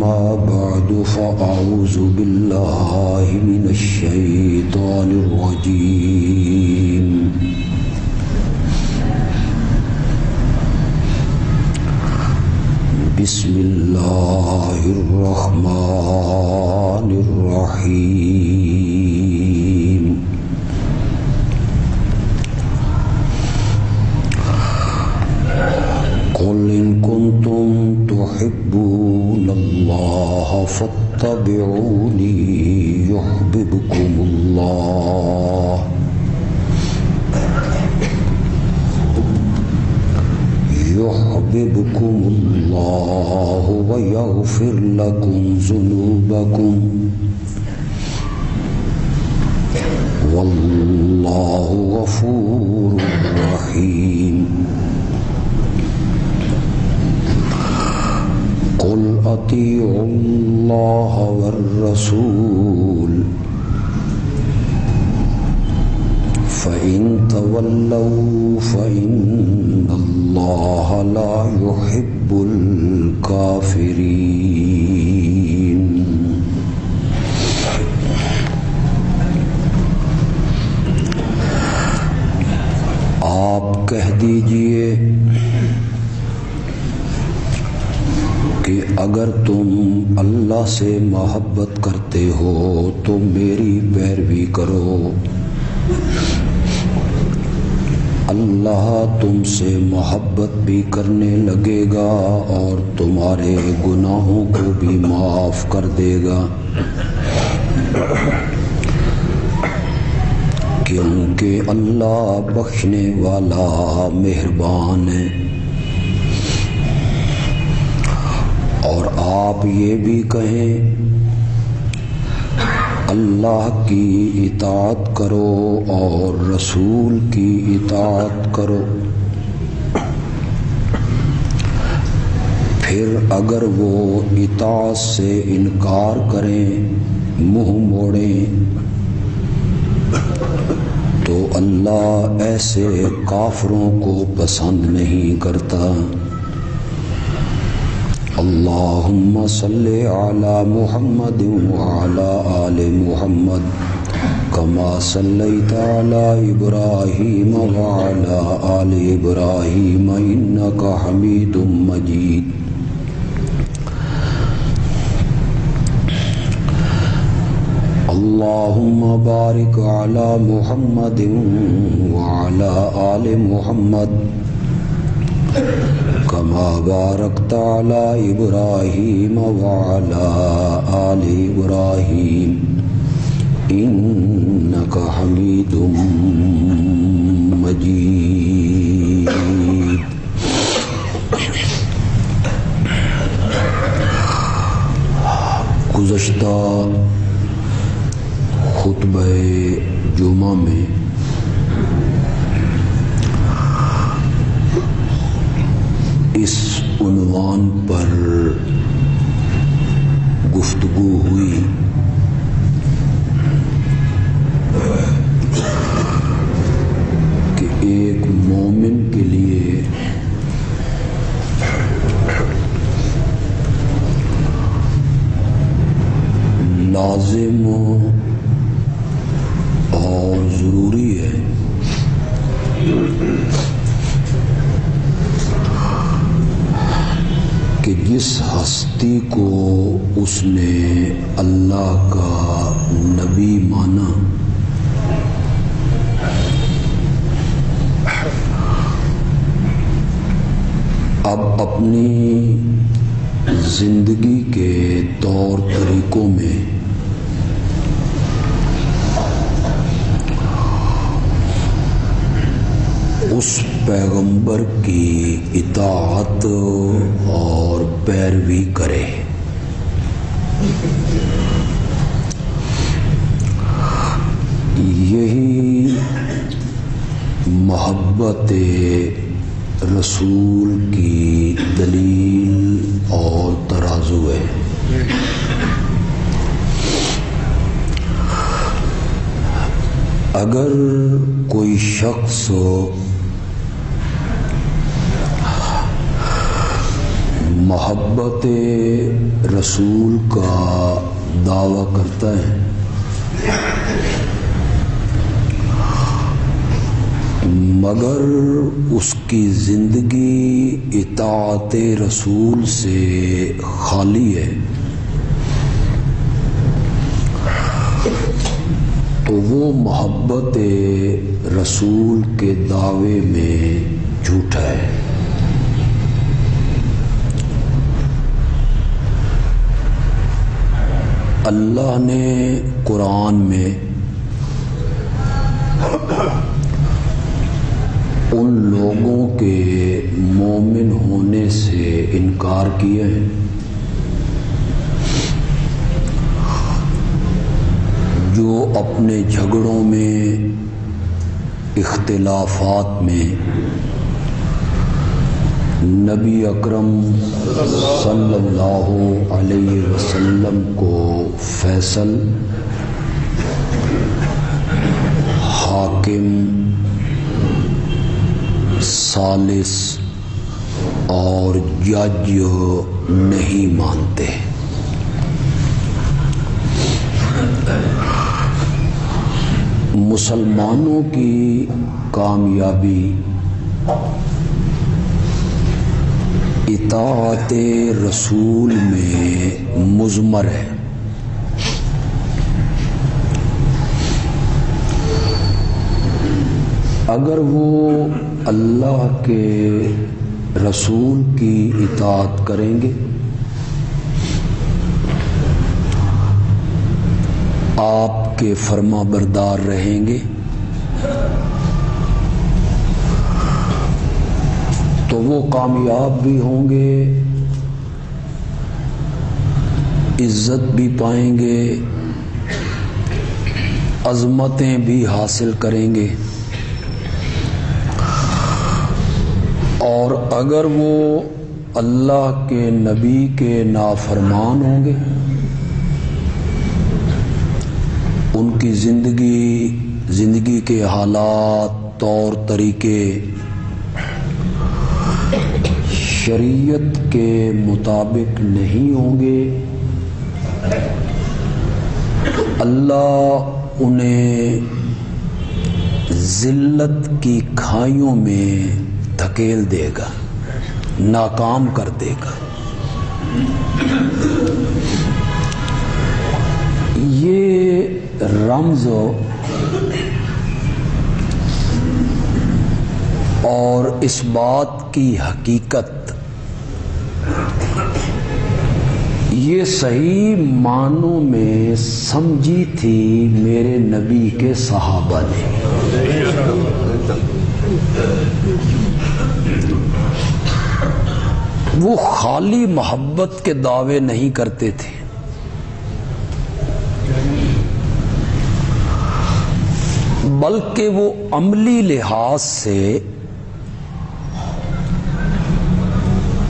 أما بعد فأعوذ بالله من الشيطان الرجيم بسم الله الرحمن الرحيم قل إن كنتم تحبون الله فاتبعوني يحببكم الله ويغفر لكم ذنوبكم والله غفور رحيم قل أطيعوا الله والرسول فإن تولوا فإن الله لا يحب الكافرين آپ کہہ دیجئے کہ اگر تم اللہ سے محبت کرتے ہو تو میری پیروی کرو، اللہ تم سے محبت بھی کرنے لگے گا اور تمہارے گناہوں کو بھی معاف کر دے گا، کیونکہ اللہ بخشنے والا مہربان ہے۔ اور آپ یہ بھی کہیں اللہ کی اطاعت کرو اور رسول کی اطاعت کرو، پھر اگر وہ اطاعت سے انکار کریں، منہ موڑیں، تو اللہ ایسے کافروں کو پسند نہیں کرتا۔ اللہم صلی علی محمد وعلی آل محمد کما صلیت علی ابراہیم وعلی آل ابراہیم انک حمید مجید۔ اللہم بارک علی محمد وعلی آل محمد کما بارکت علی ابراہیم وعلی آل ابراہیم انک حمید مجید۔ گزشتہ خطبہ جمعہ میں اس عنوان پر گفتگو ہوئی کہ ایک مومن کے لیے لازم اور ضروری ہے کہ جس ہستی کو اس نے اللہ کا نبی مانا، اب اپنی زندگی کے طور طریقوں میں اس پیغمبر کی اطاعت اور پیروی کرے۔ یہی محبت رسول کی دلیل اور ترازو ہے۔ اگر کوئی شخص محبت رسول کا دعویٰ کرتا ہے، مگر اس کی زندگی اطاعت رسول سے خالی ہے، تو وہ محبت رسول کے دعوے میں جھوٹا ہے۔ اللہ نے قرآن میں ان لوگوں کے مومن ہونے سے انکار کیا ہے جو اپنے جھگڑوں میں، اختلافات میں نبی اکرم صلی اللہ علیہ وسلم کو فیصل، حاکم، ثالث اور جج نہیں مانتے۔ مسلمانوں کی کامیابی اطاعت رسول میں مضمر ہے۔ اگر وہ اللہ کے رسول کی اطاعت کریں گے، آپ کے فرما بردار رہیں گے، تو وہ کامیاب بھی ہوں گے، عزت بھی پائیں گے، عظمتیں بھی حاصل کریں گے۔ اور اگر وہ اللہ کے نبی کے نافرمان ہوں گے، ان کی زندگی کے حالات، طور طریقے شریعت کے مطابق نہیں ہوں گے، اللہ انہیں ذلت کی کھائیوں میں دھکیل دے گا، ناکام کر دے گا۔ یہ رمز اور اس بات کی حقیقت یہ صحیح معنوں میں سمجھی تھی میرے نبی کے صحابہ نے۔ وہ خالی محبت کے دعوے نہیں کرتے تھے، بلکہ وہ عملی لحاظ سے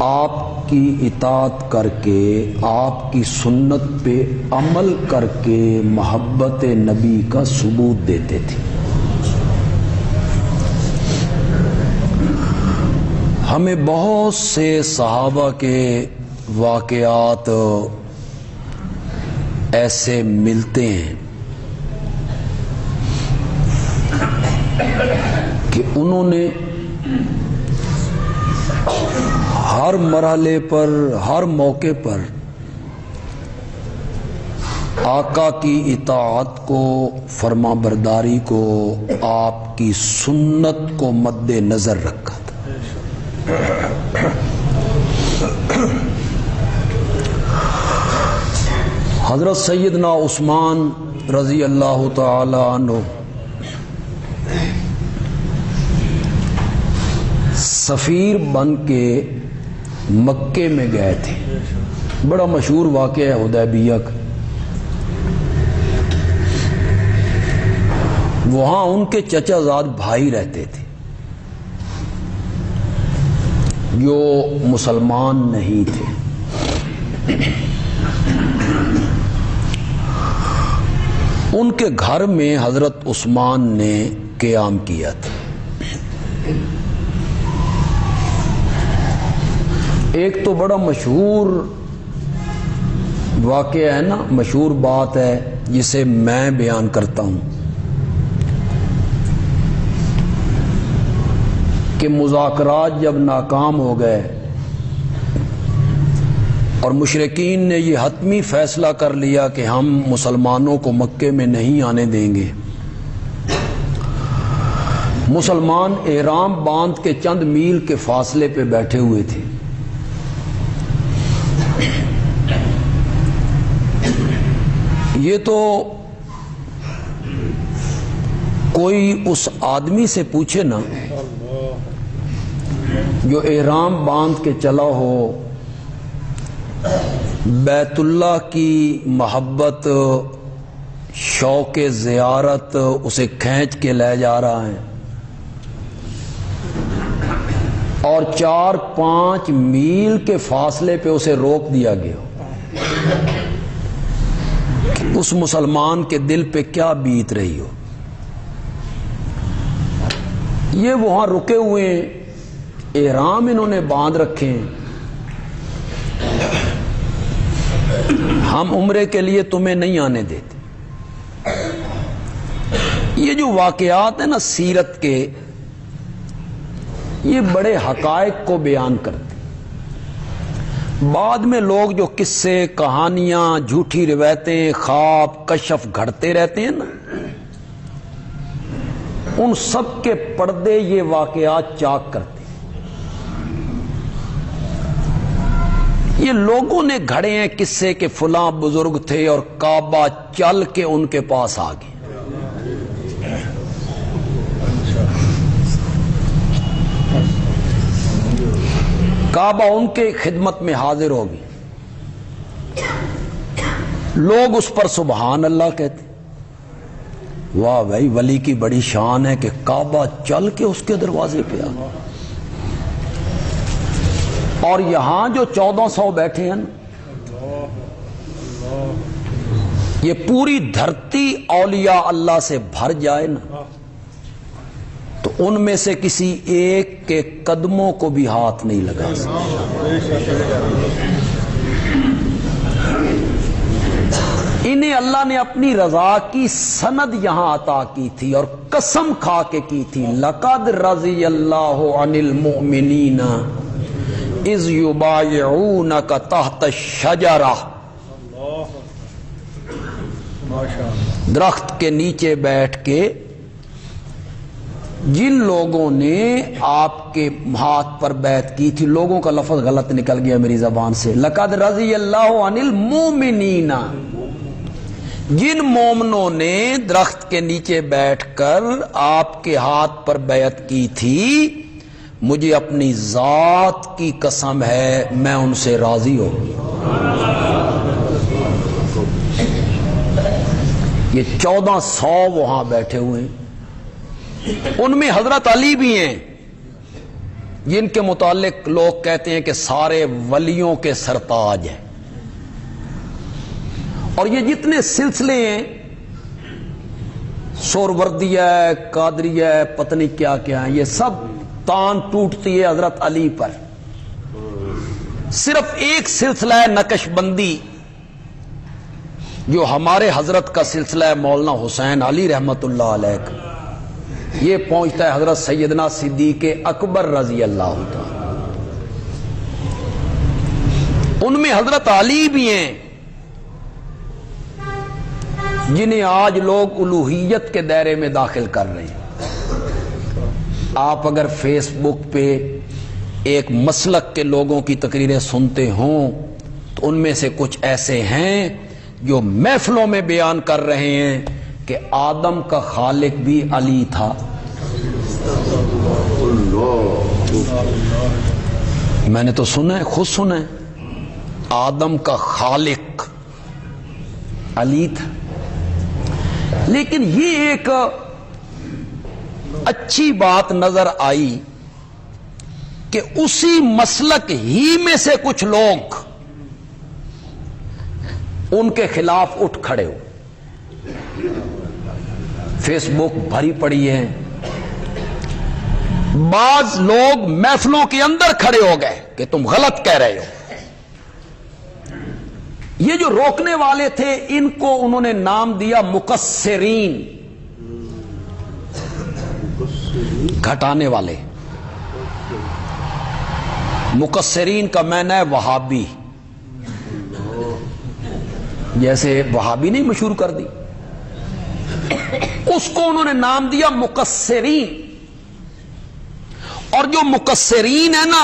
آپ کی اطاعت کر کے، آپ کی سنت پہ عمل کر کے محبت نبی کا ثبوت دیتے تھے۔ ہمیں بہت سے صحابہ کے واقعات ایسے ملتے ہیں کہ انہوں نے ہر مرحلے پر، ہر موقع پر آقا کی اطاعت کو، فرما برداری کو، آپ کی سنت کو مد نظر رکھا تھا۔ حضرت سیدنا عثمان رضی اللہ تعالی عنہ سفیر بن کے مکے میں گئے تھے۔ بڑا مشہور واقعہ ہے حدیبیہ کا۔ وہاں ان کے چچا زاد بھائی رہتے تھے جو مسلمان نہیں تھے۔ ان کے گھر میں حضرت عثمان نے قیام کیا تھا۔ ایک تو بڑا مشہور واقعہ ہے نا، مشہور بات ہے جسے میں بیان کرتا ہوں کہ مذاکرات جب ناکام ہو گئے اور مشرکین نے یہ حتمی فیصلہ کر لیا کہ ہم مسلمانوں کو مکے میں نہیں آنے دیں گے، مسلمان احرام باندھ کے چند میل کے فاصلے پہ بیٹھے ہوئے تھے۔ یہ تو کوئی اس آدمی سے پوچھے نا جو احرام باندھ کے چلا ہو، بیت اللہ کی محبت، شوق زیارت اسے کھینچ کے لے جا رہا ہے، اور 4-5 میل کے فاصلے پہ اسے روک دیا گیا، اس مسلمان کے دل پہ کیا بیت رہی ہو۔ یہ وہاں رکے ہوئے ہیں، احرام انہوں نے باندھ رکھے ہیں، ہم عمرے کے لیے تمہیں نہیں آنے دیتے۔ یہ جو واقعات ہیں نا سیرت کے، یہ بڑے حقائق کو بیان کرتے۔ بعد میں لوگ جو قصے، کہانیاں، جھوٹی روایتیں، خواب، کشف گھڑتے رہتے ہیں نا، ان سب کے پردے یہ واقعات چاک کرتے۔ یہ لوگوں نے گھڑے ہیں قصے کہ فلاں بزرگ تھے اور کعبہ چل کے ان کے پاس آ گئے۔ کعبہ ان کے خدمت میں حاضر ہوگی، لوگ اس پر سبحان اللہ کہتے۔ واہ بھائی، ولی کی بڑی شان ہے کہ کعبہ چل کے اس کے دروازے پہ آ گیا۔ اور یہاں جو 1400 بیٹھے ہیں نا، یہ پوری دھرتی اولیاء اللہ سے بھر جائے نا تو ان میں سے کسی ایک کے قدموں کو بھی ہاتھ نہیں لگا سکتا۔ انہیں اللہ نے اپنی رضا کی سند یہاں عطا کی تھی اور قسم کھا کے کی تھی، لقد رضی اللہ عن المؤمنین اذ یبایعونک تحت الشجرہ، درخت کے نیچے بیٹھ کے جن لوگوں نے آپ کے ہاتھ پر بیعت کی تھی، لوگوں کا لفظ غلط نکل گیا میری زبان سے، لقد رضی اللہ عن المؤمنین، جن مومنوں نے درخت کے نیچے بیٹھ کر آپ کے ہاتھ پر بیعت کی تھی، مجھے اپنی ذات کی قسم ہے میں ان سے راضی ہوں۔ یہ 1400 وہاں بیٹھے ہوئے ہیں، ان میں حضرت علی بھی ہیں جن کے متعلق لوگ کہتے ہیں کہ سارے ولیوں کے سرتاج ہیں، اور یہ جتنے سلسلے ہیں، سوروردیہ، قادریہ، پتہ نہیں کیا کیا ہیں، یہ سب تان ٹوٹتی ہے حضرت علی پر۔ صرف ایک سلسلہ ہے نقش بندی جو ہمارے حضرت کا سلسلہ ہے، مولانا حسین علی رحمت اللہ علیہ کا، یہ پہنچتا ہے حضرت سیدنا صدیق اکبر رضی اللہ تعالی۔ ان میں حضرت علی بھی ہیں جنہیں آج لوگ الوہیت کے دائرے میں داخل کر رہے ہیں۔ آپ اگر فیس بک پہ ایک مسلک کے لوگوں کی تقریریں سنتے ہوں تو ان میں سے کچھ ایسے ہیں جو محفلوں میں بیان کر رہے ہیں کہ آدم کا خالق بھی علی تھا۔ میں نے تو سنا ہے، خود سنا ہے، آدم کا خالق علی تھا۔ لیکن یہ ایک اچھی بات نظر آئی کہ اسی مسلک ہی میں سے کچھ لوگ ان کے خلاف اٹھ کھڑے ہو۔ فیس بک بھری پڑی ہے، بعض لوگ محفلوں کے اندر کھڑے ہو گئے کہ تم غلط کہہ رہے ہو. یہ جو روکنے والے تھے ان کو انہوں نے نام دیا مقصرین، گھٹانے والے. مقصرین کا معنی ہے وہابی، جیسے وہابی نہیں مشہور کر دی، اس کو انہوں نے نام دیا مقصرین. اور جو مقصرین ہیں نا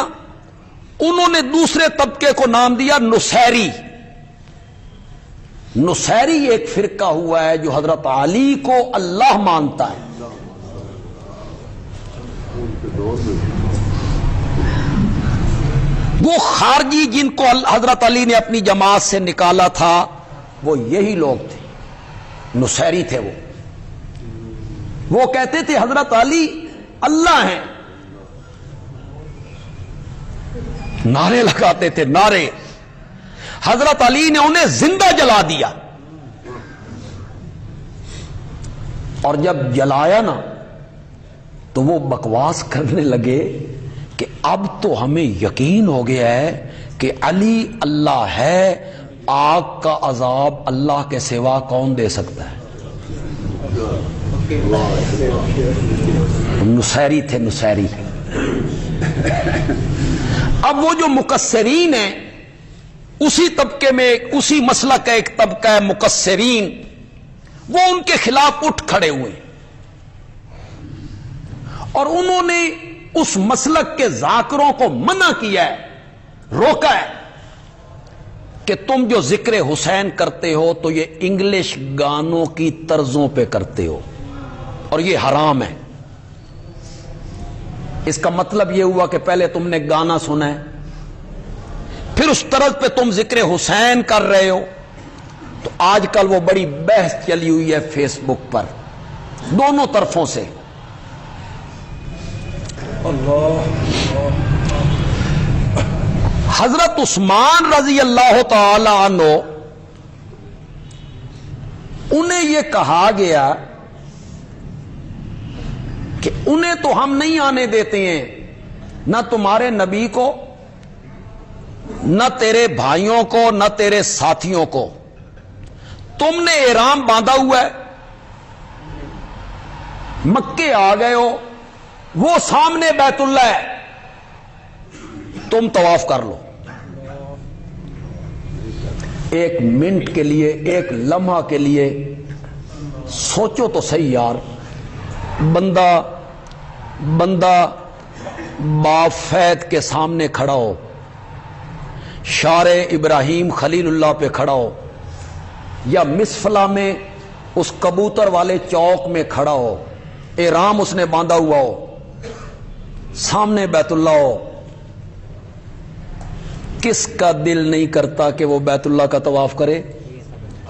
انہوں نے دوسرے طبقے کو نام دیا نصیری. نصیری ایک فرقہ ہوا ہے جو حضرت علی کو اللہ مانتا ہے. وہ خارجی جن کو حضرت علی نے اپنی جماعت سے نکالا تھا وہ یہی لوگ تھے، نصیری تھے. وہ کہتے تھے حضرت علی اللہ ہیں، نعرے لگاتے تھے نعرے. حضرت علی نے انہیں زندہ جلا دیا، اور جب جلایا نا تو وہ بکواس کرنے لگے کہ اب تو ہمیں یقین ہو گیا ہے کہ علی اللہ ہے، آگ کا عذاب اللہ کے سوا کون دے سکتا ہے. نصیری تھے، نصیری. اب وہ جو مقصرین ہیں اسی طبقے میں اسی مسلک کا ایک طبقہ ہے مقصرین، وہ ان کے خلاف اٹھ کھڑے ہوئے اور انہوں نے اس مسلک کے ذاکروں کو منع کیا ہے، روکا ہے کہ تم جو ذکر حسین کرتے ہو تو یہ انگلش گانوں کی طرزوں پہ کرتے ہو اور یہ حرام ہے. اس کا مطلب یہ ہوا کہ پہلے تم نے گانا سنا ہے، پھر اس طرز پہ تم ذکر حسین کر رہے ہو. تو آج کل وہ بڑی بحث چلی ہوئی ہے فیس بک پر دونوں طرفوں سے. حضرت عثمان رضی اللہ تعالی عنہ انہیں یہ کہا گیا کہ انہیں تو ہم نہیں آنے دیتے ہیں، نہ تمہارے نبی کو، نہ تیرے بھائیوں کو، نہ تیرے ساتھیوں کو. تم نے احرام باندھا ہوا ہے، مکے آ گئے ہو، وہ سامنے بیت اللہ ہے، تم طواف کر لو. ایک منٹ کے لیے، ایک لمحہ کے لیے سوچو تو صحیح یار. بندہ بافید کے سامنے کھڑا ہو، شار ابراہیم خلیل اللہ پہ کھڑا ہو، یا مسفلا میں اس کبوتر والے چوک میں کھڑا ہو، احرام اس نے باندھا ہوا ہو، سامنے بیت اللہ ہو، کس کا دل نہیں کرتا کہ وہ بیت اللہ کا طواف کرے؟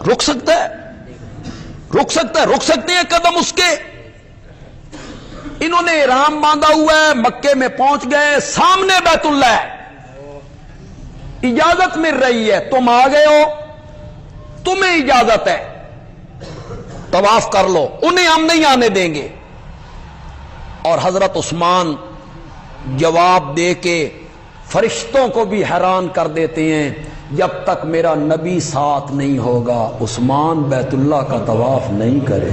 رک سکتا ہے؟ رک سکتا ہے؟ رک سکتے ہیں قدم اس کے؟ انہوں نے احرام باندھا ہوا ہے، مکے میں پہنچ گئے، سامنے بیت اللہ ہے، اجازت مل رہی ہے، تم آ گئے ہو، تمہیں اجازت ہے، طواف کر لو، انہیں ہم نہیں آنے دیں گے. اور حضرت عثمان جواب دے کے فرشتوں کو بھی حیران کر دیتے ہیں، جب تک میرا نبی ساتھ نہیں ہوگا عثمان بیت اللہ کا طواف نہیں کرے.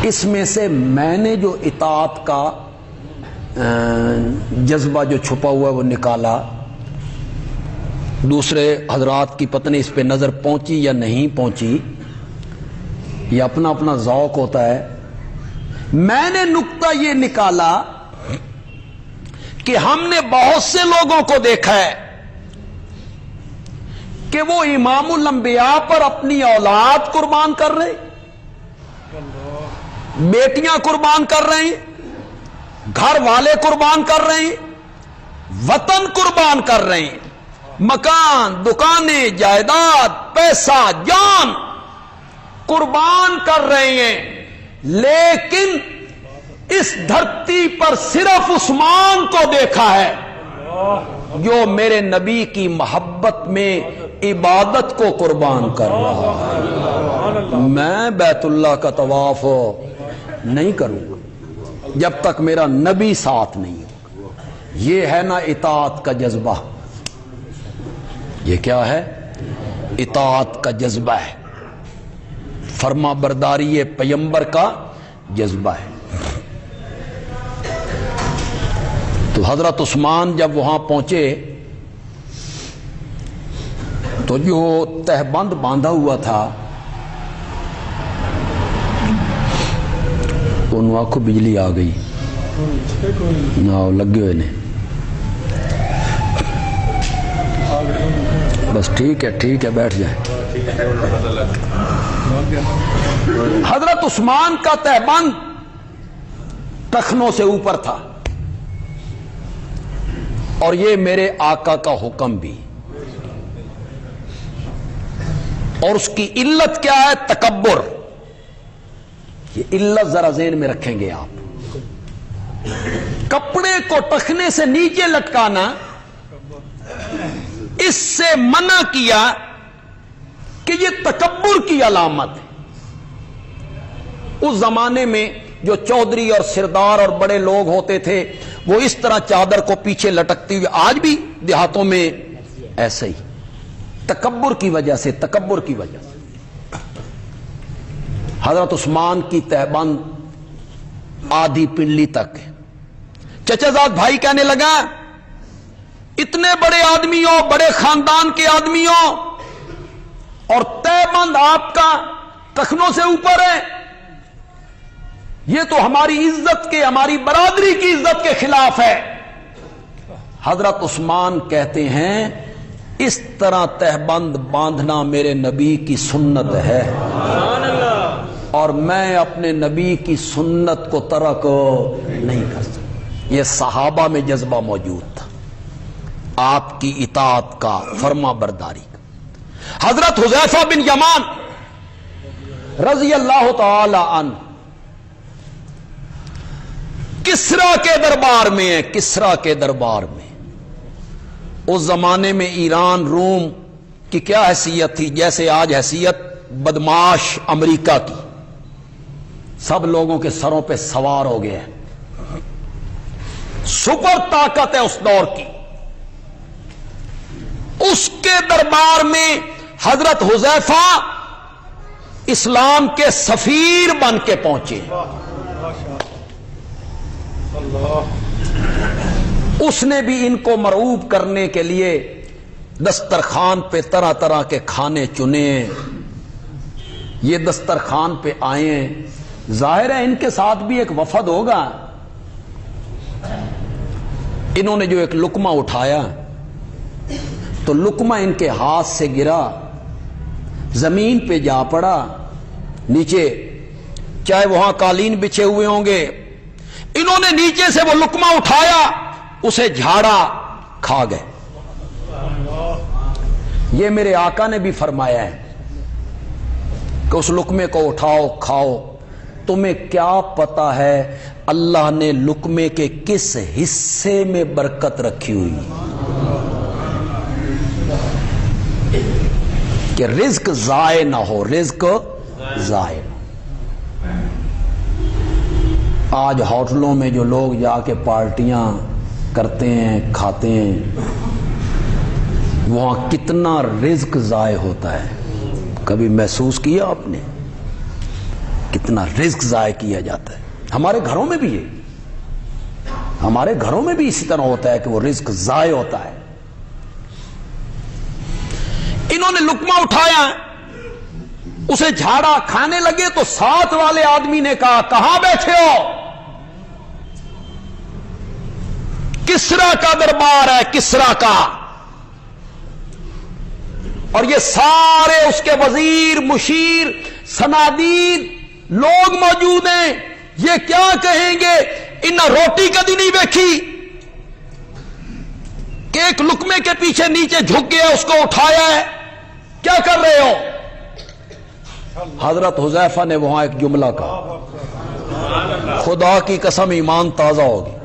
اس میں سے میں نے جو اطاعت کا جذبہ جو چھپا ہوا ہے وہ نکالا. دوسرے حضرات کی پتہ نہیں اس پہ نظر پہنچی یا نہیں پہنچی، یہ اپنا اپنا ذوق ہوتا ہے. میں نے نقطہ یہ نکالا کہ ہم نے بہت سے لوگوں کو دیکھا ہے کہ وہ امام الانبیاء پر اپنی اولاد قربان کر رہے، بیٹیاں قربان کر رہے ہیں، گھر والے قربان کر رہے ہیں، وطن قربان کر رہے ہیں، مکان، دکانیں، جائیداد، پیسہ، جان قربان کر رہے ہیں. لیکن اس دھرتی پر صرف عثمان کو دیکھا ہے. جو میرے نبی کی محبت میں عبادت کو قربان کر رہا ہے۔ میں بیت اللہ کا طواف نہیں کروں گا جب تک میرا نبی ساتھ نہیں ہو۔ یہ ہے نا اطاعت کا جذبہ، یہ کیا ہے؟ اطاعت کا جذبہ ہے، فرما برداری پیغمبر کا جذبہ ہے۔ تو حضرت عثمان جب وہاں پہنچے تو جو تہبند باندھا ہوا تھا انہوں کو بجلی آ گئی، لگے ہوئے نے، بس ٹھیک ہے بیٹھ جائیں۔ حضرت عثمان کا تہبند ٹخنوں سے اوپر تھا، اور یہ میرے آقا کا حکم بھی، اور اس کی علت کیا ہے؟ تکبر۔ یہ علت ذرا ذہن میں رکھیں گے آپ، کپڑے کو ٹخنے سے نیچے لٹکانا، اس سے منع کیا کہ یہ تکبر کی علامت ہے۔ اس زمانے میں جو چودھری اور سردار اور بڑے لوگ ہوتے تھے وہ اس طرح چادر کو پیچھے لٹکتی ہوئی، آج بھی دیہاتوں میں ایسے ہی، تکبر کی وجہ سے، تکبر کی وجہ سے۔ حضرت عثمان کی تہبند آدھی پنڈلی تک ہے۔ چچا زاد بھائی کہنے لگا اتنے بڑے آدمیوں، بڑے خاندان کے آدمیوں، اور تہبند آپ کا ٹخنوں سے اوپر ہے، یہ تو ہماری عزت کے، ہماری برادری کی عزت کے خلاف ہے۔ حضرت عثمان کہتے ہیں اس طرح تہبند باندھنا میرے نبی کی سنت ہے، اور میں اپنے نبی کی سنت کو ترک نہیں کر سکتا۔ یہ صحابہ میں جذبہ موجود تھا، آپ کی اطاعت کا، فرما برداری کا۔ حضرت حذیفہ بن یمان رضی اللہ تعالی عنہ کسرا کے دربار میں ہیں، کسرا کے دربار میں۔ اس زمانے میں ایران، روم کی کیا حیثیت تھی؟ جیسے آج حیثیت بدماش امریکہ کی، سب لوگوں کے سروں پہ سوار ہو گیا ہے، سپر طاقت ہے اس دور کی۔ اس کے دربار میں حضرت حذیفہ اسلام کے سفیر بن کے پہنچے۔ اس نے بھی ان کو مرعوب کرنے کے لیے دسترخوان پہ طرح طرح کے کھانے چنے، یہ دسترخوان پہ آئے، ظاہر ہے ان کے ساتھ بھی ایک وفد ہوگا۔ انہوں نے جو ایک لقمہ اٹھایا تو لقمہ ان کے ہاتھ سے گرا، زمین پہ جا پڑا، نیچے چاہے وہاں قالین بچھے ہوئے ہوں گے، انہوں نے نیچے سے وہ لقمہ اٹھایا، اسے جھاڑا، کھا گئے۔ یہ میرے آقا نے بھی فرمایا ہے کہ اس لقمے کو اٹھاؤ، کھاؤ۔ تمہیں کیا پتا ہے اللہ نے لقمے کے کس حصے میں برکت رکھی ہوئی کہ رزق ضائع نہ ہو، رزق ضائع نہ ہو۔ آج ہوٹلوں میں جو لوگ جا کے پارٹیاں کرتے ہیں، کھاتے ہیں، وہاں کتنا رزق ضائع ہوتا ہے، کبھی محسوس کیا آپ نے؟ کتنا رزق ضائع کیا جاتا ہے۔ ہمارے گھروں میں بھی ہمارے گھروں میں بھی اسی طرح ہوتا ہے کہ وہ رزق ضائع ہوتا ہے۔ انہوں نے لقمہ اٹھایا، اسے جھاڑا، کھانے لگے تو ساتھ والے آدمی نے کہا کہاں بیٹھے ہو؟ کسرا کا دربار ہے، کسرا کا، اور یہ سارے اس کے وزیر، مشیر، صنادید لوگ موجود ہیں، یہ کیا کہیں گے؟ انہاں روٹی کدی نہیں دیکھی کہ ایک لقمے کے پیچھے نیچے جھک گیا، اس کو اٹھایا ہے، کیا کر رہے ہو؟ حضرت حذیفہ نے وہاں ایک جملہ کہا، خدا کی قسم ایمان تازہ ہوگی۔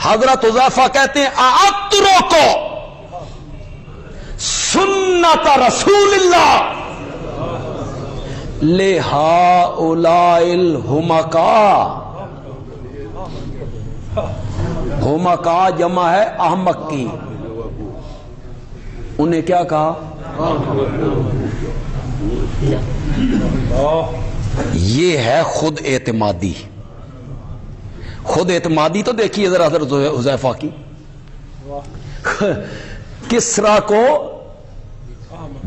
حضرت حذیفہ کہتے ہیں اعترو کو سنت رسول اللہ لہؤلاء الحمقاء. حمقاء جمع ہے احمق کی. انہیں کیا کہا؟ یہ ہے خود اعتمادی. خود اعتمادی تو دیکھیے ذرا حضرت حذیفہ کی. کسریٰ کو،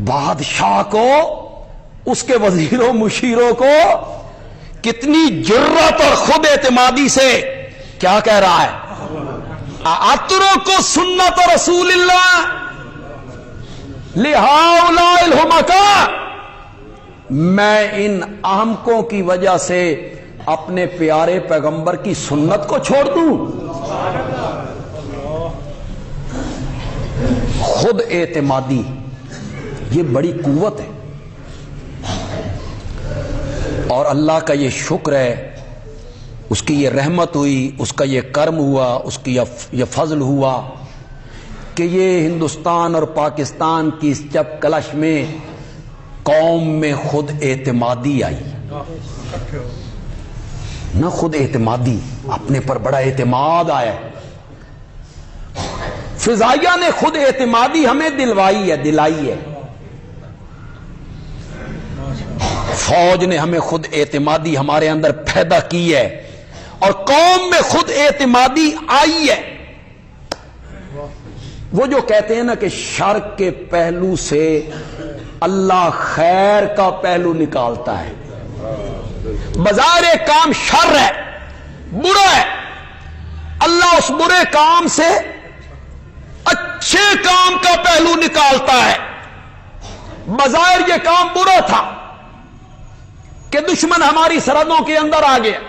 بادشاہ کو، اس کے وزیروں مشیروں کو کتنی جرات اور خود اعتمادی سے کیا کہہ رہا ہے؟ اعترو کو سنت رسول اللہ لہؤلاء الحمقاء. میں ان احمقوں کی وجہ سے اپنے پیارے پیغمبر کی سنت کو چھوڑ دوں؟ خود اعتمادی یہ بڑی قوت ہے. اور اللہ کا یہ شکر ہے، اس کی یہ رحمت ہوئی، اس کا یہ کرم ہوا، اس کی یہ فضل ہوا کہ یہ ہندوستان اور پاکستان کی اس چپ کلش میں قوم میں خود اعتمادی آئی. نہ خود اعتمادی، اپنے پر بڑا اعتماد آیا. فضائیہ نے خود اعتمادی ہمیں دلائی ہے. فوج نے ہمیں خود اعتمادی ہمارے اندر پیدا کی ہے، اور قوم میں خود اعتمادی آئی ہے. وہ جو کہتے ہیں نا کہ شر کے پہلو سے اللہ خیر کا پہلو نکالتا ہے. بظاہر کام شر ہے، برا ہے، اللہ اس برے کام سے اچھے کام کا پہلو نکالتا ہے. بظاہر یہ کام برا تھا کہ دشمن ہماری سرحدوں کے اندر آ گیا،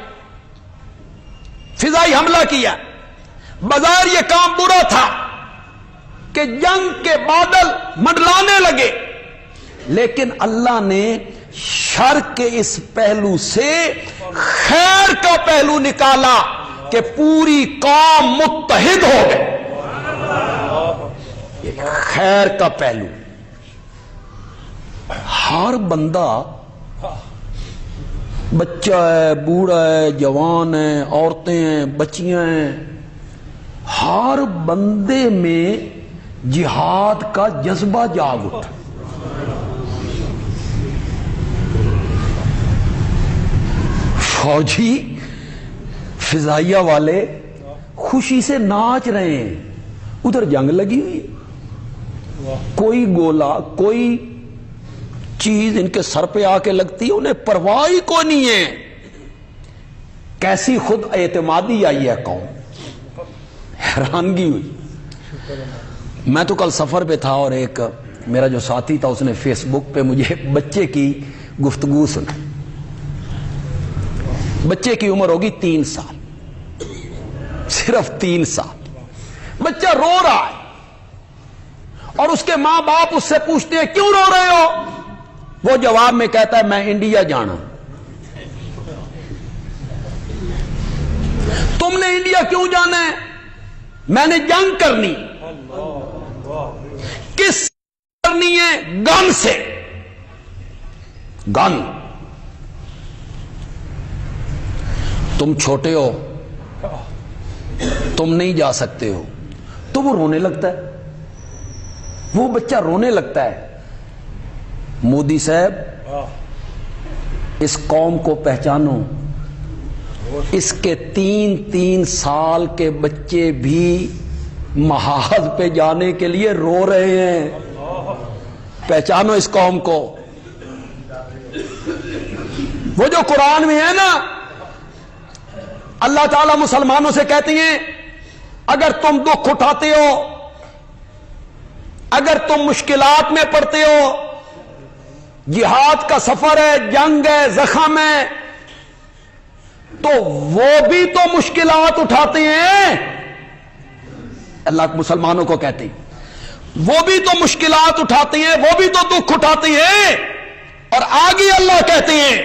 فضائی حملہ کیا. بظاہر یہ کام برا تھا کہ جنگ کے بادل منڈلانے لگے، لیکن اللہ نے شر کے اس پہلو سے خیر کا پہلو نکالا کہ پوری قوم متحد ہو گئے. خیر کا پہلو. ہر بندہ، بچہ ہے، بوڑھا ہے، جوان ہے، عورتیں ہیں، بچیاں ہیں، ہر بندے میں جہاد کا جذبہ جاگ اٹھا. فوجی فضائیہ والے خوشی سے ناچ رہے ہیں، ادھر جنگ لگی ہوئی، کوئی گولا، کوئی چیز ان کے سر پہ آ کے لگتی ہے، انہیں پرواہ ہی کوئی نہیں ہے. کیسی خود اعتمادی آئی ہے قوم. حیرانگی ہوئی. میں تو کل سفر پہ تھا اور ایک میرا جو ساتھی تھا اس نے فیس بک پہ مجھے بچے کی گفتگو سنا. بچے کی عمر ہوگی 3 سال، صرف 3 سال. بچہ رو رہا ہے اور اس کے ماں باپ اس سے پوچھتے ہیں کیوں رو رہے ہو؟ وہ جواب میں کہتا ہے میں انڈیا جانا. تم نے انڈیا کیوں جانا ہے؟ میں نے جنگ کرنی. کس کرنی ہے؟ گن سے. گن. تم چھوٹے ہو، تم نہیں جا سکتے ہو. تو وہ رونے لگتا ہے، وہ بچہ رونے لگتا ہے. مودی صاحب اس قوم کو پہچانو، اس کے 3 سال کے بچے بھی محاذ پہ جانے کے لیے رو رہے ہیں. پہچانو اس قوم کو. وہ جو قرآن میں ہے نا، اللہ تعالیٰ مسلمانوں سے کہتے ہیں اگر تم دکھ اٹھاتے ہو، اگر تم مشکلات میں پڑتے ہو، جہاد کا سفر ہے، جنگ ہے، زخم ہے، تو وہ بھی تو مشکلات اٹھاتے ہیں. اللہ مسلمانوں کو کہتے ہیں وہ بھی تو مشکلات اٹھاتے ہیں، وہ بھی تو دکھ اٹھاتے ہیں. اور آگے اللہ کہتے ہیں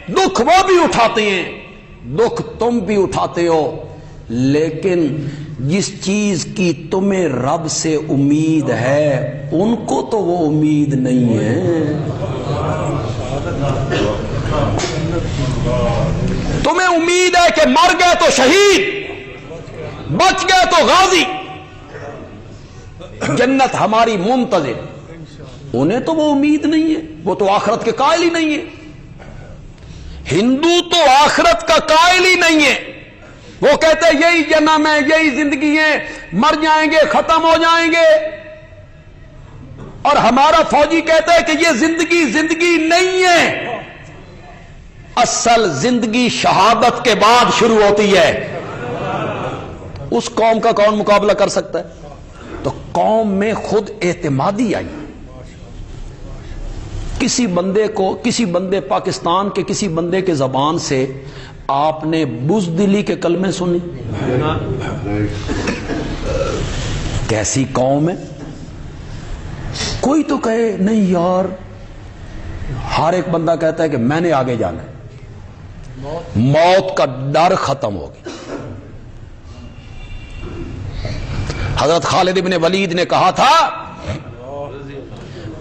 دکھ وہ بھی اٹھاتے ہیں، دکھ تم بھی اٹھاتے ہو، لیکن جس چیز کی تمہیں رب سے امید ہے ان کو تو وہ امید نہیں ہے. تمہیں امید ہے کہ مر گئے تو شہید، بچ گئے تو غازی، جنت ہماری منتظر. انہیں تو وہ امید نہیں ہے، وہ تو آخرت کے قائل ہی نہیں ہے. ہندو تو آخرت کا قائل ہی نہیں ہے. وہ کہتے ہیں یہی جنم ہے، یہی زندگی ہے، مر جائیں گے ختم ہو جائیں گے. اور ہمارا فوجی کہتا ہے کہ یہ زندگی نہیں ہے، اصل زندگی شہادت کے بعد شروع ہوتی ہے. اس قوم کا کون مقابلہ کر سکتا ہے؟ تو قوم میں خود اعتمادی آئی. کسی بندے پاکستان کے کسی بندے کے زبان سے آپ نے بزدلی کے کلمے سنی؟ کیسی قوم ہے؟ کوئی تو کہے نہیں یار، ہر ایک بندہ کہتا ہے کہ میں نے آگے جانا ہے. موت کا ڈر ختم ہو گیا. حضرت خالد بن ولید نے کہا تھا،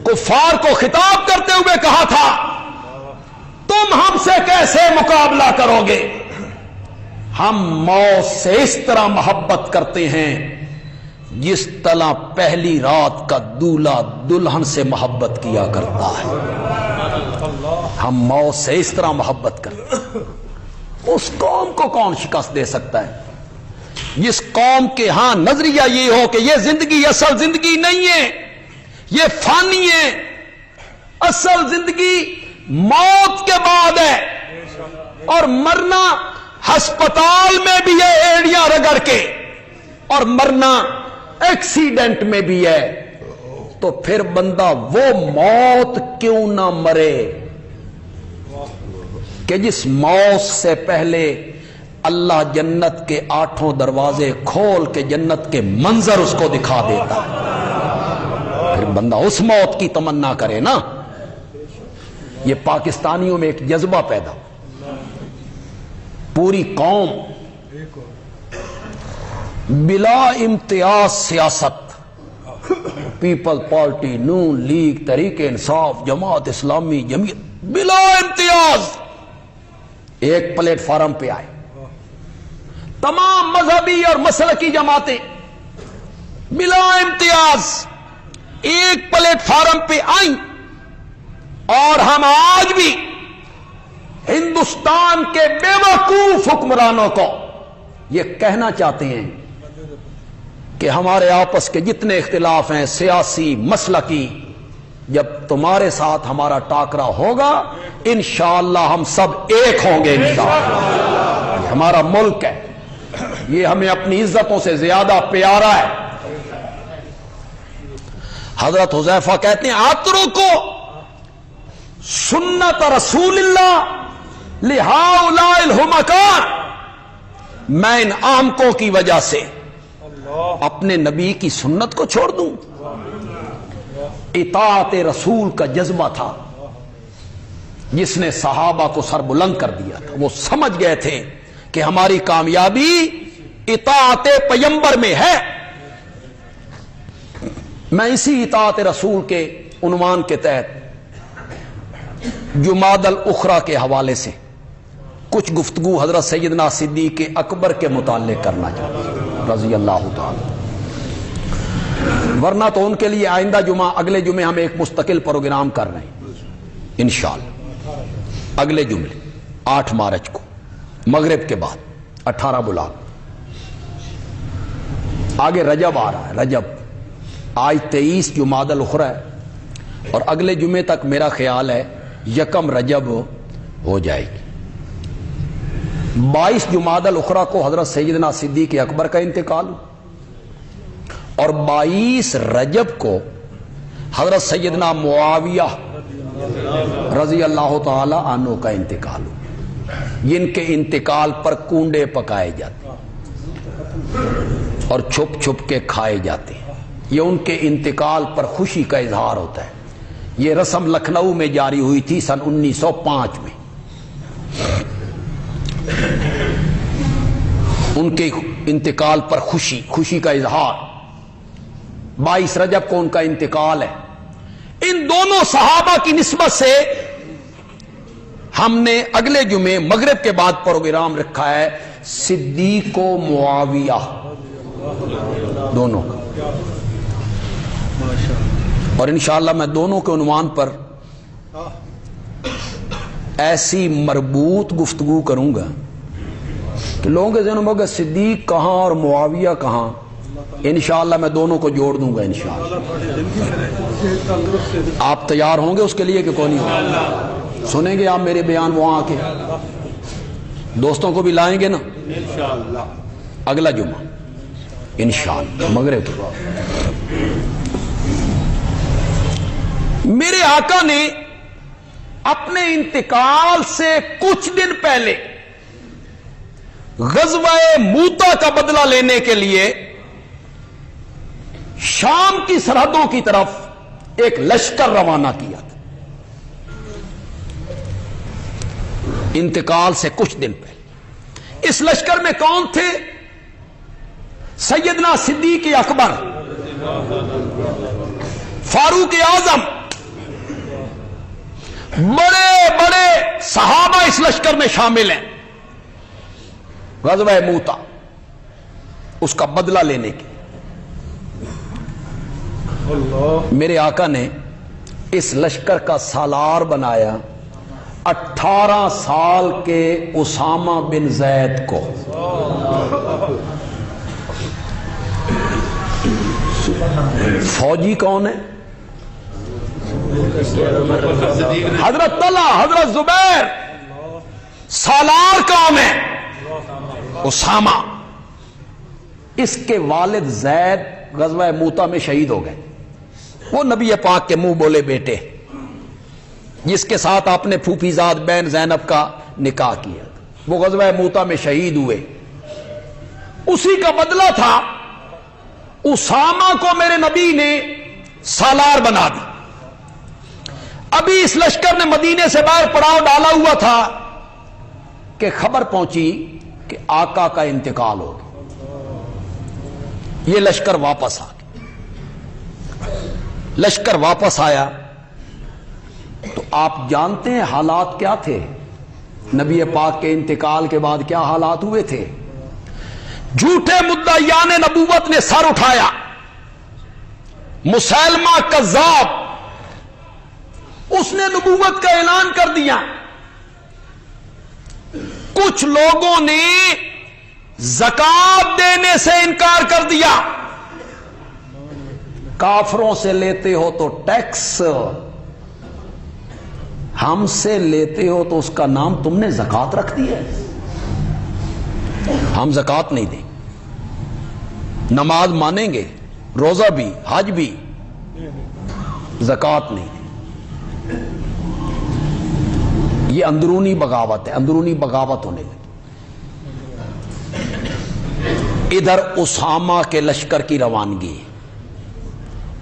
کفار کو خطاب کرتے ہوئے کہا تھا، تم ہم سے کیسے مقابلہ کرو گے؟ ہم موت سے اس طرح محبت کرتے ہیں جس طرح پہلی رات کا دولہا دلہن سے محبت کیا کرتا ہے. ہم موت سے اس طرح محبت کرتے ہیں. اس قوم کو کون شکست دے سکتا ہے جس قوم کے ہاں نظریہ یہ ہو کہ یہ زندگی اصل زندگی نہیں ہے، یہ فانی ہے، اصل زندگی موت کے بعد ہے، اور مرنا ہسپتال میں بھی ہے ایڑیاں رگڑ کے، اور مرنا ایکسیڈنٹ میں بھی ہے. تو پھر بندہ وہ موت کیوں نہ مرے کہ جس موت سے پہلے اللہ جنت کے 8 دروازے کھول کے جنت کے منظر اس کو دکھا دیتا ہے. پھر بندہ اس موت کی تمنا کرے نا. یہ پاکستانیوں میں ایک جذبہ پیدا، پوری قوم بلا امتیاز سیاست، پیپل پارٹی، نون لیگ، تحریک انصاف، جماعت اسلامی، جمعیت، بلا امتیاز ایک پلیٹ فارم پہ آئے. تمام مذہبی اور مسلکی جماعتیں بلا امتیاز ایک پلیٹ فارم پہ آئیں. اور ہم آج بھی ہندوستان کے بے وقوف حکمرانوں کو یہ کہنا چاہتے ہیں کہ ہمارے آپس کے جتنے اختلاف ہیں سیاسی مسلکی، جب تمہارے ساتھ ہمارا ٹاکرا ہوگا انشاءاللہ ہم سب ایک ہوں گے. انشاءاللہ یہ ہمارا ملک ہے، یہ ہمیں اپنی عزتوں سے زیادہ پیارا ہے. حضرت حذیفہ کہتے ہیں اترکو سنت رسول اللہ لہؤلاء الحمقاء، میں ان احمقوں کی وجہ سے اپنے نبی کی سنت کو چھوڑ دوں. اطاعت رسول کا جذبہ تھا جس نے صحابہ کو سر بلند کر دیا تھا. وہ سمجھ گئے تھے کہ ہماری کامیابی اطاعت پیغمبر میں ہے. میں اسی اطاعت رسول کے عنوان کے تحت جمادی الاخری کے حوالے سے کچھ گفتگو حضرت سیدنا صدیق اکبر کے متعلق کرنا چاہتا ہوں رضی اللہ تعالی. ورنہ تو ان کے لیے آئندہ جمعہ، اگلے جمعے ہم ایک مستقل پروگرام کر رہے ہیں انشاءاللہ. اگلے جمعے 8 مارچ کو مغرب کے بعد 18 بلاک. آگے رجب آ رہا ہے. رجب آج 23 جمادی الاخری ہے، اور اگلے جمعے تک میرا خیال ہے 1 رجب ہو جائے گی. 22 جمادی الاخری کو حضرت سیدنا صدیق اکبر کا انتقال، اور 22 رجب کو حضرت سیدنا معاویہ رضی اللہ تعالی عنہ کا انتقال ہو. جن کے انتقال پر کنڈے پکائے جاتے اور چھپ چھپ کے کھائے جاتے ہیں. یہ ان کے انتقال پر خوشی کا اظہار ہوتا ہے. یہ رسم لکھنؤ میں جاری ہوئی تھی سن 1905 میں. ان کے انتقال پر خوشی کا اظہار. 22 رجب کو ان کا انتقال ہے. ان دونوں صحابہ کی نسبت سے ہم نے اگلے جمعے مغرب کے بعد پروگرام رکھا ہے صدیق و معاویہ دونوں کا, اور انشاءاللہ میں دونوں کے عنوان پر ایسی مربوط گفتگو کروں گا کہ لوگوں کے ذہنوں میں ہوگا صدیق کہاں اور معاویہ کہاں. انشاءاللہ میں دونوں کو جوڑ دوں گا انشاءاللہ. آپ تیار ہوں گے اس کے لیے کہ کون نہیں ہوگا؟ سنیں گے آپ میرے بیان وہاں آ کے؟ دوستوں کو بھی لائیں گے نا انشاءاللہ اگلا جمعہ انشاءاللہ مغرب کے بعد. میرے آقا نے اپنے انتقال سے کچھ دن پہلے غزوہ موتا کا بدلہ لینے کے لیے شام کی سرحدوں کی طرف ایک لشکر روانہ کیا تھا. انتقال سے کچھ دن پہلے اس لشکر میں کون تھے؟ سیدنا صدیق اکبر، فاروق اعظم، بڑے بڑے صحابہ اس لشکر میں شامل ہیں. غزوہ موتا اس کا بدلہ لینے کے میرے آقا نے اس لشکر کا سالار بنایا 18 سال کے اسامہ بن زید کو. فوجی کون ہے؟ حضرت طلحہ، حضرت زبیر. سالار کون ہے؟ اسامہ. اس کے والد زید غزوہ موتا میں شہید ہو گئے. وہ نبی پاک کے منہ بولے بیٹے جس کے ساتھ آپ نے پھوپھی زاد بہن زینب کا نکاح کیا، وہ غزوہ موتا میں شہید ہوئے. اسی کا بدلہ تھا. اسامہ کو میرے نبی نے سالار بنا دی. ابھی اس لشکر نے مدینے سے باہر پڑاؤ ڈالا ہوا تھا کہ خبر پہنچی کہ آقا کا انتقال ہو گیا. یہ لشکر واپس آ گیا. لشکر واپس آیا تو آپ جانتے ہیں حالات کیا تھے. نبی پاک کے انتقال کے بعد کیا حالات ہوئے تھے. جھوٹے مدعیان نبوت نے سر اٹھایا. مسیلمہ کذاب، اس نے نبوت کا اعلان کر دیا. کچھ لوگوں نے زکات دینے سے انکار کر دیا. کافروں سے لیتے ہو تو ٹیکس، ہم سے لیتے ہو تو اس کا نام تم نے زکات رکھ دی ہے. ہم زکات نہیں دیں، نماز مانیں گے، روزہ بھی، حج بھی، زکات نہیں دیں. یہ اندرونی بغاوت ہے. اندرونی بغاوت ہونے لگی. ادھر اسامہ کے لشکر کی روانگی.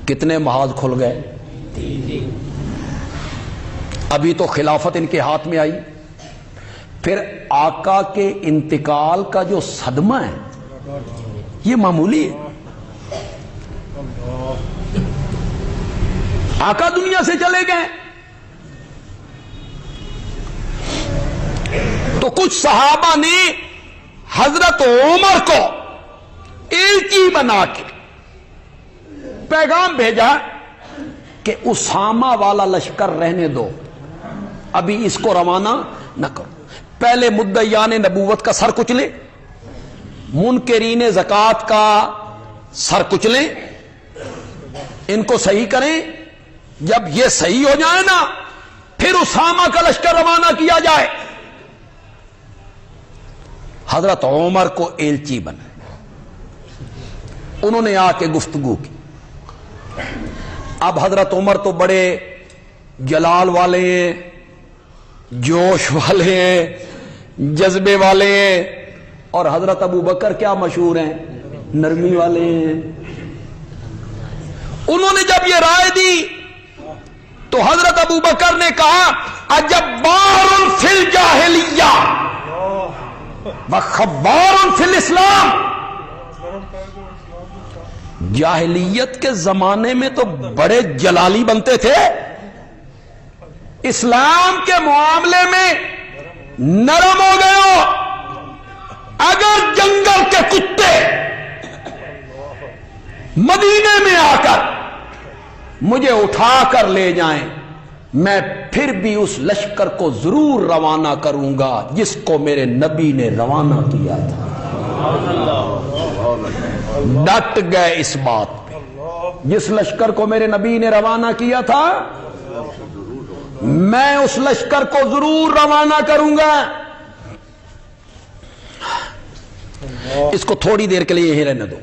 کتنے محاذ کھل گئے؟ ابھی تو خلافت ان کے ہاتھ میں آئی. پھر آقا کے انتقال کا جو صدمہ ہے یہ معمولی ہے. آقا دنیا سے چلے گئے تو کچھ صحابہ نے حضرت عمر کو ایلچی بنا کے پیغام بھیجا کہ اسامہ والا لشکر رہنے دو، ابھی اس کو روانہ نہ کرو. پہلے مدعیان نبوت کا سر کچلے، منکرین زکات کا سر کچلیں، ان کو صحیح کریں. جب یہ صحیح ہو جائے نا پھر اسامہ کا لشکر روانہ کیا جائے. حضرت عمر کو ایلچی بنا. انہوں نے آ کے گفتگو کی. اب حضرت عمر تو بڑے جلال والے ہیں، جوش والے ہیں، جذبے والے ہیں، اور حضرت ابو بکر کیا مشہور ہیں؟ نرمی والے ہیں. انہوں نے جب یہ رائے دی تو حضرت ابو بکر نے کہا اجبار فی الجاہلیہ وخبار فی الاسلام. جاہلیت کے زمانے میں تو بڑے جلالی بنتے تھے، اسلام کے معاملے میں نرم ہو گئے ہو۔ اگر جنگل کے کتے مدینے میں آ کر مجھے اٹھا کر لے جائیں، میں پھر بھی اس لشکر کو ضرور روانہ کروں گا جس کو میرے نبی نے روانہ کیا تھا۔ ڈٹ گئے اس بات پہ، جس لشکر کو میرے نبی نے روانہ کیا تھا میں اس لشکر کو ضرور روانہ کروں گا۔ اس کو تھوڑی دیر کے لیے یہیں رہنے دو۔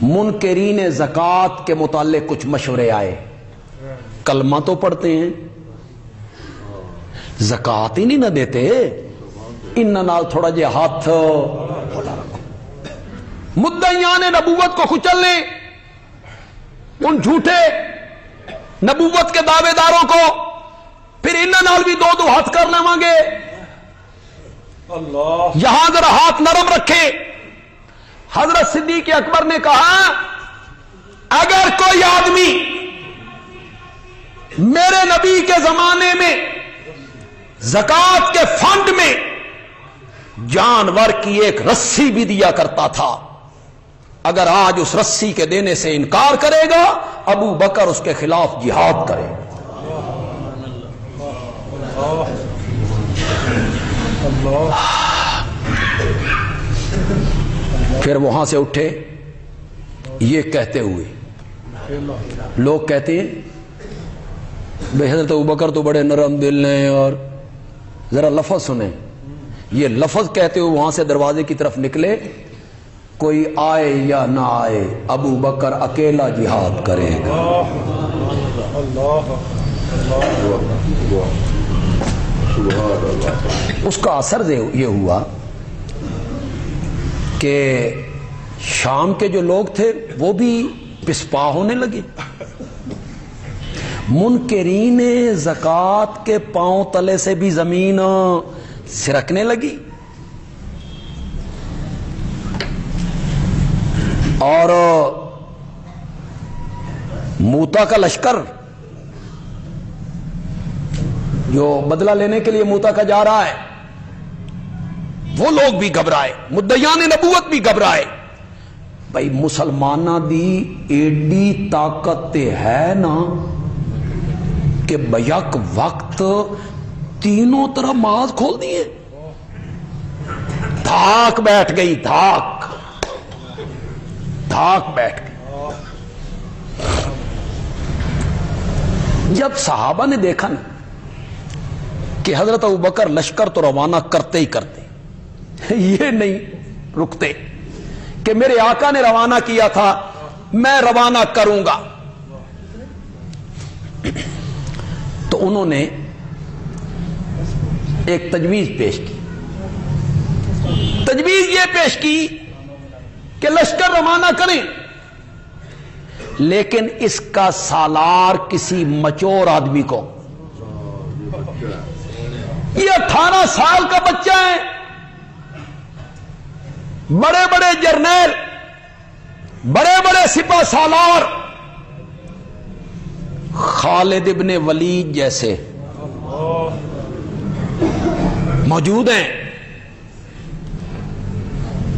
منکرین زکوٰۃ کے متعلق کچھ مشورے آئے، کلمہ تو پڑھتے ہیں، زکوٰۃ ہی نہیں نہ دیتے، ان نال تھوڑا جے ہاتھ مدعیان نبوت کو کچل لیں، ان جھوٹے نبوت کے دعوے داروں کو، پھر ان نال بھی دو ہاتھ کر لیں گے۔ یہاں ذرا ہاتھ نرم رکھے۔ حضرت صدیق اکبر نے کہا اگر کوئی آدمی میرے نبی کے زمانے میں زکوٰۃ کے فنڈ میں جانور کی ایک رسی بھی دیا کرتا تھا، اگر آج اس رسی کے دینے سے انکار کرے گا ابو بکر اس کے خلاف جہاد کرے گا۔ پھر وہاں سے اٹھے یہ کہتے ہوئے، لوگ کہتے ہیں بے حضرت ابوبکر تو بڑے نرم دل ہیں، اور ذرا لفظ سنیں، یہ لفظ کہتے ہوئے وہاں سے دروازے کی طرف نکلے، کوئی آئے یا نہ آئے ابو بکر اکیلا جہاد کرے گا۔ اس کا اثر یہ ہوا کہ شام کے جو لوگ تھے وہ بھی پسپا ہونے لگے، منکرین زکوٰۃ کے پاؤں تلے سے بھی زمین سرکنے لگی، اور موتا کا لشکر جو بدلہ لینے کے لیے موتا کا جا رہا ہے، وہ لوگ بھی گھبرائے، مدعیان نبوت بھی گھبرائے۔ بھائی مسلمانہ دی ایڈی طاقت ہے نا کہ بیک وقت تینوں طرف ماز کھول دیے، دھاک بیٹھ گئی، دھاک بیٹھ گئی۔ جب صحابہ نے دیکھا نا کہ حضرت ابوبکر لشکر تو روانہ کرتے ہی کرتے، یہ نہیں رکتے کہ میرے آقا نے روانہ کیا تھا میں روانہ کروں گا، تو انہوں نے ایک تجویز پیش کی۔ تجویز یہ پیش کی کہ لشکر روانہ کریں، لیکن اس کا سالار کسی مچور آدمی کو، یہ 18 سال کا بچہ ہے، بڑے بڑے جرنیل، بڑے بڑے سپہ سالار، خالد ابن ولید جیسے موجود ہیں،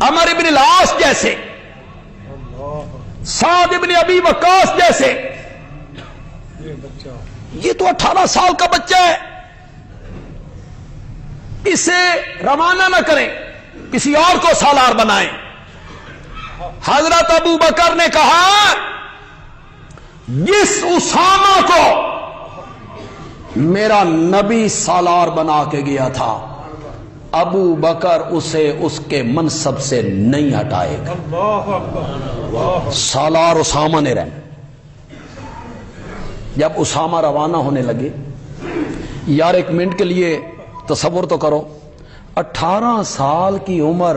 عمر ابن العاص جیسے، سعد ابن ابی وقاص جیسے، یہ تو 18 سال کا بچہ ہے، اسے روانہ نہ کریں، کسی اور کو سالار بنائیں۔ حضرت ابو بکر نے کہا جس اسامہ کو میرا نبی سالار بنا کے گیا تھا ابو بکر اسے اس کے منصب سے نہیں ہٹائے گا، سالار اسامہ نے رہنا۔ جب اسامہ روانہ ہونے لگے، یار ایک منٹ کے لیے تصور تو کرو، 18 سال کی عمر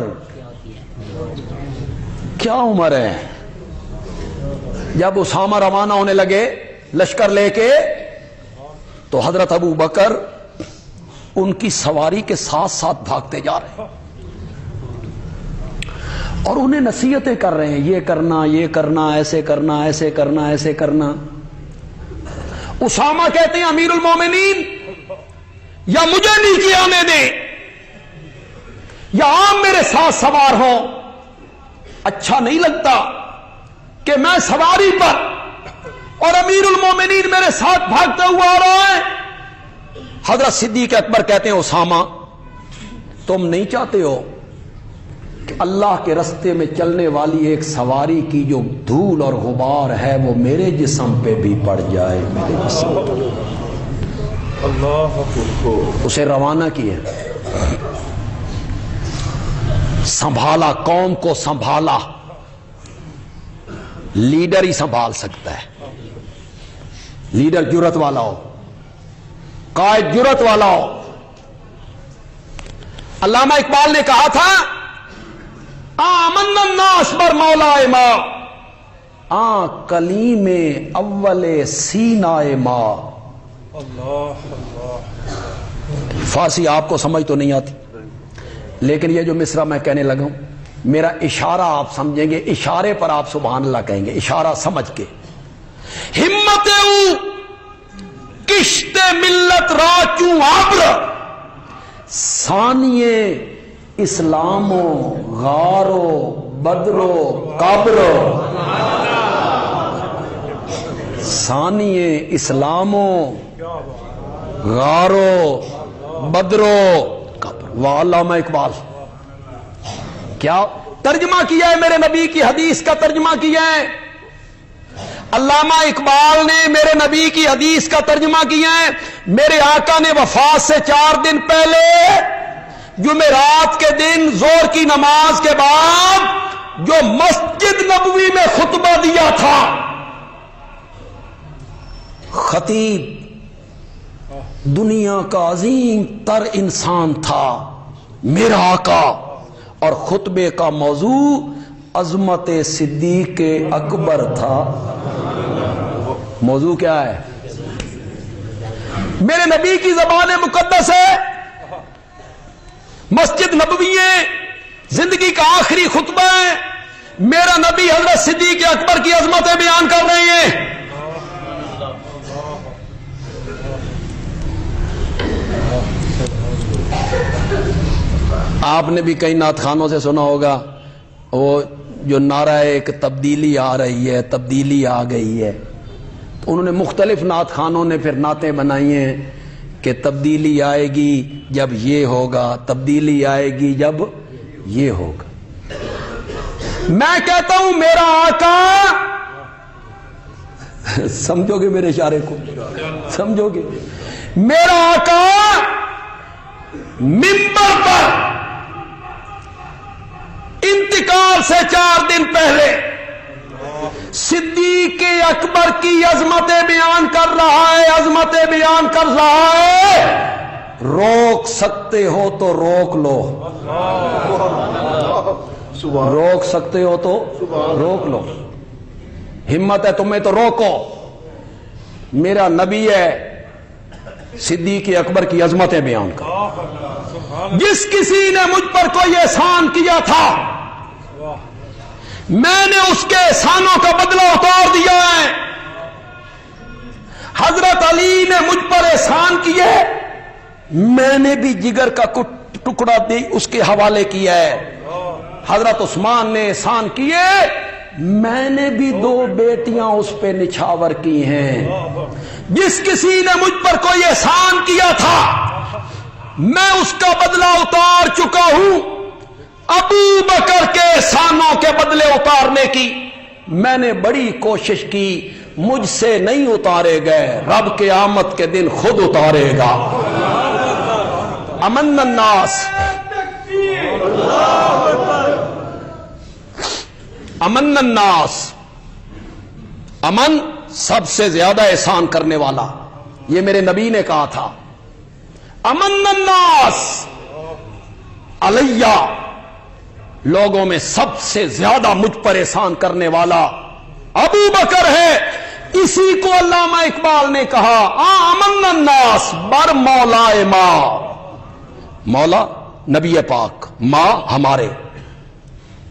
کیا عمر ہے؟ جب اسامہ روانہ ہونے لگے لشکر لے کے، تو حضرت ابو بکر ان کی سواری کے ساتھ ساتھ بھاگتے جا رہے، اور انہیں نصیحتیں کر رہے ہیں، یہ کرنا، یہ کرنا، ایسے کرنا، ایسے کرنا، ایسے کرنا۔ اسامہ کہتے ہیں امیر المومنین یا مجھے نیچے آنے دیں یا آپ میرے ساتھ سوار ہوں، اچھا نہیں لگتا کہ میں سواری پر اور امیر المومنین میرے ساتھ بھاگتا ہوا آ رہا ہے۔ حضرت صدیق اکبر کہتے ہیں اسامہ تم نہیں چاہتے ہو کہ اللہ کے رستے میں چلنے والی ایک سواری کی جو دھول اور غبار ہے وہ میرے جسم پہ بھی پڑ جائے، میرے جسم پر۔ اسے روانہ کیے، سنبھالا، قوم کو سنبھالا۔ لیڈر ہی سنبھال سکتا ہے، لیڈر جرت والا ہو، قائد جرت والا ہو۔ علامہ اقبال نے کہا تھا آمن الناس بر مولا ما کلیم اول سینہ ما۔ فارسی آپ کو سمجھ تو نہیں آتی، لیکن یہ جو مصرع میں کہنے لگا ہوں میرا اشارہ آپ سمجھیں گے، اشارے پر آپ سبحان اللہ کہیں گے، اشارہ سمجھ کے۔ ہمت کشت ملت راچوں آبر ثانیے اسلامو غارو بدرو قبرو، ثانیے اسلامو غارو بدرو قبر۔ وعلامہ اقبال کیا ترجمہ کیا ہے، میرے نبی کی حدیث کا ترجمہ کیا ہے۔ علامہ اقبال نے میرے نبی کی حدیث کا ترجمہ کیا ہے۔ میرے آقا نے وفات سے 4 دن پہلے جمعرات کے دن ظہر کی نماز کے بعد جو مسجد نبوی میں خطبہ دیا تھا، خطیب دنیا کا عظیم تر انسان تھا میرا آقا، اور خطبے کا موضوع عظمت صدیق اکبر تھا۔ موضوع کیا ہے؟ میرے نبی کی زبان مقدس ہے، مسجد نبوی ہے، زندگی کا آخری خطبہ ہے، میرا نبی حضرت صدیق اکبر کی عظمتیں بیان کر رہے ہیں۔ آپ نے بھی کئی نعت خانوں سے سنا ہوگا وہ جو نعرہ ایک تبدیلی آ رہی ہے، تبدیلی آ گئی ہے، تو انہوں نے مختلف نعت خانوں نے پھر نعتیں بنائی ہیں کہ تبدیلی آئے گی جب یہ ہوگا، تبدیلی آئے گی جب یہ ہوگا۔ میں کہتا ہوں میرا آقا، سمجھو گے میرے اشارے کو، سمجھو گے، میرا آقا منبر پر انتقال سے 4 دن پہلے صدیق اکبر کی عظمتیں بیان کر رہا ہے، عظمتیں بیان کر رہا ہے۔ روک سکتے ہو تو روک لو، روک سکتے ہو تو روک لو، ہمت ہے تمہیں تو روکو۔ میرا نبی ہے، صدیق اکبر کی عظمتیں بیان کر۔ جس کسی نے مجھ پر کوئی احسان کیا تھا میں نے اس کے احسانوں کا بدلہ اتار دیا ہے۔ حضرت علی نے مجھ پر احسان کیے، میں نے بھی جگر کا ٹکڑا دے اس کے حوالے کیا ہے۔ حضرت عثمان نے احسان کیے، میں نے بھی 2 بیٹیاں اس پہ نچھاور کی ہیں۔ جس کسی نے مجھ پر کوئی احسان کیا تھا میں اس کا بدلہ اتار چکا ہوں۔ ابو بکر کے احسانوں کے بدلے اتارنے کی میں نے بڑی کوشش کی، مجھ سے نہیں اتارے گئے، رب قیامت کے دن خود اتارے گا۔ امن الناس، امن الناس، امن سب سے زیادہ احسان کرنے والا، یہ میرے نبی نے کہا تھا۔ امن الناس علیہ، لوگوں میں سب سے زیادہ مجھ پر احسان کرنے والا ابو بکر ہے۔ اسی کو علامہ اقبال نے کہا امن الناس بر مولا ما، مولا نبی پاک، ماں ہمارے،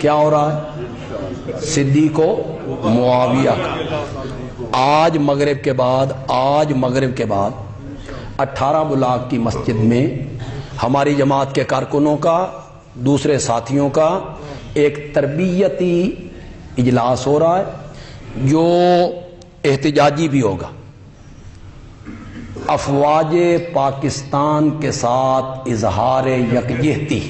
کیا ہو رہا ہے؟ صدیق و معاویہ کا آج مغرب کے بعد 18 بلاک کی مسجد میں ہماری جماعت کے کارکنوں کا، دوسرے ساتھیوں کا ایک تربیتی اجلاس ہو رہا ہے جو احتجاجی بھی ہوگا۔ افواج پاکستان کے ساتھ اظہار یکجہتی،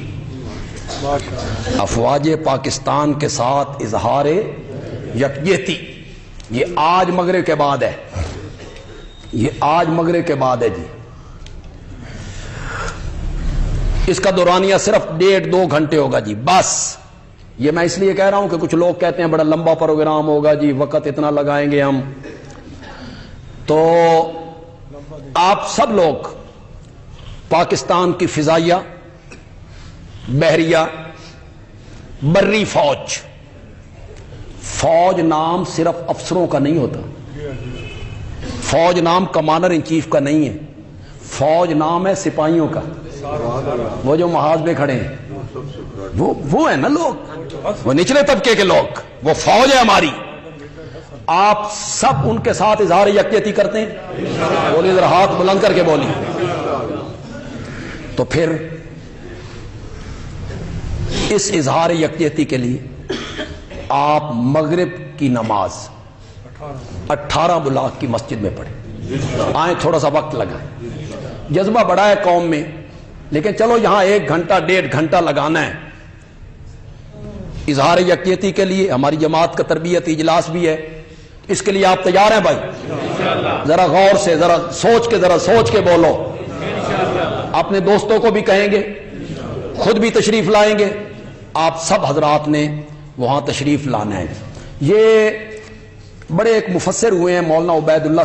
افواج پاکستان کے ساتھ اظہار یکجہتی، یہ آج مغرب کے بعد ہے، یہ آج مغرب کے بعد ہے جی۔ اس کا دورانیہ صرف 1.5-2 گھنٹے ہوگا جی بس۔ یہ میں اس لیے کہہ رہا ہوں کہ کچھ لوگ کہتے ہیں بڑا لمبا پروگرام ہوگا جی، وقت اتنا لگائیں گے ہم، تو آپ سب لوگ پاکستان کی فضائیہ، بحریہ، بری فوج، فوج نام صرف افسروں کا نہیں ہوتا، فوج نام کمانڈر ان چیف کا نہیں ہے، فوج نام ہے سپاہیوں کا۔ وہ جو محاذ میں کھڑے ہیں وہ ہے نا لوگ، وہ نچلے طبقے کے لوگ، وہ فوج ہے ہماری۔ آپ سب ان کے ساتھ اظہار یکجہتی کرتے ہیں؟ بولیے ذرا، ہاتھ بلند کر کے بولیے۔ تو پھر اس اظہار یکجہتی کے لیے آپ مغرب کی نماز 18 بلاک کی مسجد میں پڑھیں، آئیں، تھوڑا سا وقت لگائیں۔ جذبہ بڑا ہے قوم میں، لیکن چلو یہاں 1 گھنٹہ 1.5 گھنٹہ لگانا ہے اظہار یکجہتی کے لیے۔ ہماری جماعت کا تربیتی اجلاس بھی ہے، اس کے لیے آپ تیار ہیں بھائی؟ ذرا غور سے، ذرا سوچ کے بولو۔ اپنے دوستوں کو بھی کہیں گے، خود بھی تشریف لائیں گے، آپ سب حضرات نے وہاں تشریف لانا ہے۔ یہ بڑے ایک مفسر ہوئے ہیں مولانا عبید اللہ